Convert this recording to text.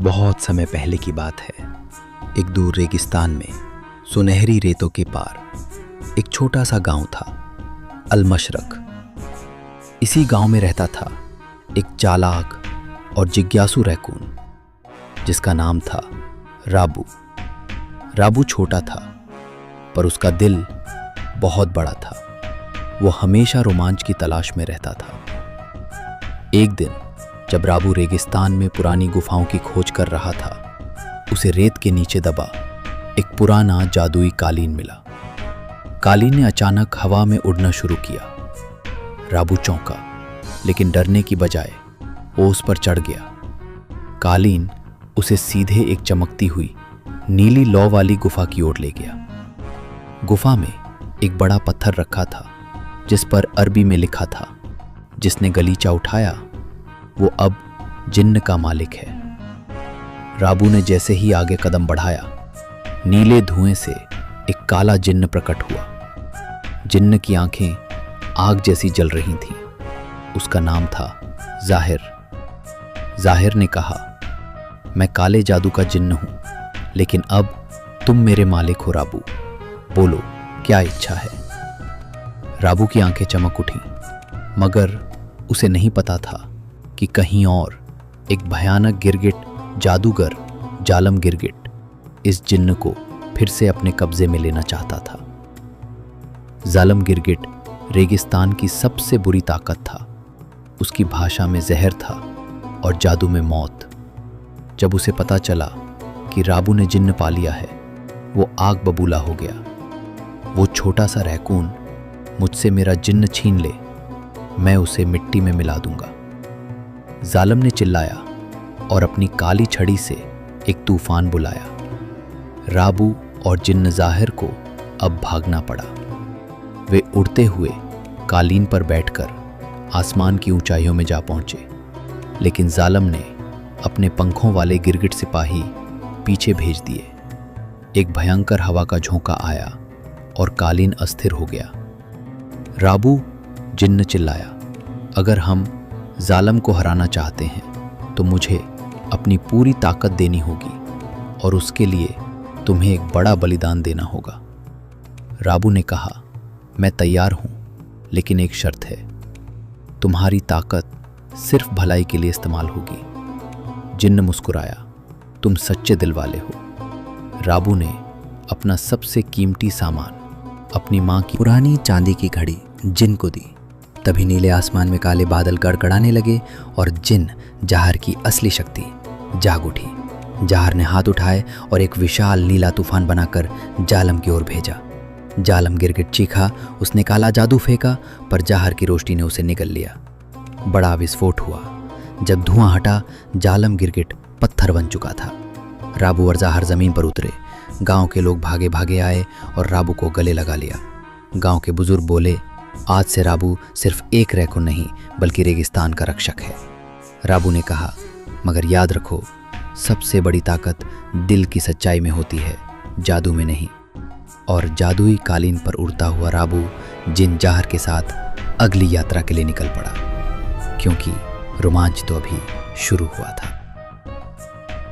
बहुत समय पहले की बात है। एक दूर रेगिस्तान में सुनहरी रेतों के पार एक छोटा सा गांव था, अल-मशरक। इसी गांव में रहता था एक चालाक और जिज्ञासु रैकून जिसका नाम था राबू। राबू छोटा था पर उसका दिल बहुत बड़ा था। वो हमेशा रोमांच की तलाश में रहता था। एक दिन जब राबू रेगिस्तान में पुरानी गुफाओं की खोज कर रहा था, उसे रेत के नीचे दबा एक पुराना जादुई कालीन मिला। कालीन ने अचानक हवा में उड़ना शुरू किया। राबू चौंका, लेकिन डरने की बजाय वो उस पर चढ़ गया। कालीन उसे सीधे एक चमकती हुई नीली लौ वाली गुफा की ओर ले गया। गुफा में एक बड़ा पत्थर रखा था जिस पर अरबी में लिखा था, जिसने गलीचा उठाया वो अब जिन्न का मालिक है। राबू ने जैसे ही आगे कदम बढ़ाया, नीले धुएं से एक काला जिन्न प्रकट हुआ। जिन्न की आंखें आग जैसी जल रही थीं। उसका नाम था जाहिर। जाहिर ने कहा, मैं काले जादू का जिन्न हूं, लेकिन अब तुम मेरे मालिक हो राबू। बोलो, क्या इच्छा है? राबू की आंखें चमक उठीं, मगर उसे नहीं पता था कि कहीं और एक भयानक गिरगिट जादूगर जालम गिरगिट इस जिन्न को फिर से अपने कब्जे में लेना चाहता था। जालम गिरगिट रेगिस्तान की सबसे बुरी ताकत था। उसकी भाषा में जहर था और जादू में मौत। जब उसे पता चला कि राबू ने जिन्न पा लिया है, वो आग बबूला हो गया। वो छोटा सा रैकून, मुझसे मेरा जिन्न छीन ले, मैं उसे मिट्टी में मिला दूंगा। जालम ने चिल्लाया और अपनी काली छड़ी से एक तूफान बुलाया। राबू और जिन्न जाहिर को अब भागना पड़ा। वे उड़ते हुए कालीन पर बैठकर आसमान की ऊंचाइयों में जा पहुंचे, लेकिन जालम ने अपने पंखों वाले गिरगिट सिपाही पीछे भेज दिए। एक भयंकर हवा का झोंका आया और कालीन अस्थिर हो गया। राबू, जिन्न चिल्लाया, अगर हम जालम को हराना चाहते हैं तो मुझे अपनी पूरी ताकत देनी होगी और उसके लिए तुम्हें एक बड़ा बलिदान देना होगा। राबू ने कहा, मैं तैयार हूं, लेकिन एक शर्त है, तुम्हारी ताकत सिर्फ भलाई के लिए इस्तेमाल होगी। जिन्न मुस्कुराया, तुम सच्चे दिल वाले हो। राबू ने अपना सबसे कीमती सामान, अपनी माँ की पुरानी चांदी की घड़ी जिन्न को दी। तभी नीले आसमान में काले बादल गड़गड़ाने लगे और जिन्न जाहिर की असली शक्ति जाग उठी। जाहिर ने हाथ उठाए और एक विशाल नीला तूफान बनाकर जालम की ओर भेजा। जालम गिरगिट चीखा, उसने काला जादू फेंका, पर जाहिर की रोशनी ने उसे निगल लिया। बड़ा विस्फोट हुआ। जब धुआं हटा, जालम गिरगिट पत्थर बन चुका था। राबू और जाहिर जमीन पर उतरे। गांव के लोग भागे भागे आए और राबू को गले लगा लिया। गांव के बुजुर्ग बोले, आज से राबू सिर्फ एक रैकून नहीं बल्कि रेगिस्तान का रक्षक है। राबू ने कहा, मगर याद रखो, सबसे बड़ी ताकत दिल की सच्चाई में होती है, जादू में नहीं। और जादुई कालीन पर उड़ता हुआ राबू जिन्न जाहिर के साथ अगली यात्रा के लिए निकल पड़ा, क्योंकि रोमांच तो अभी शुरू हुआ था।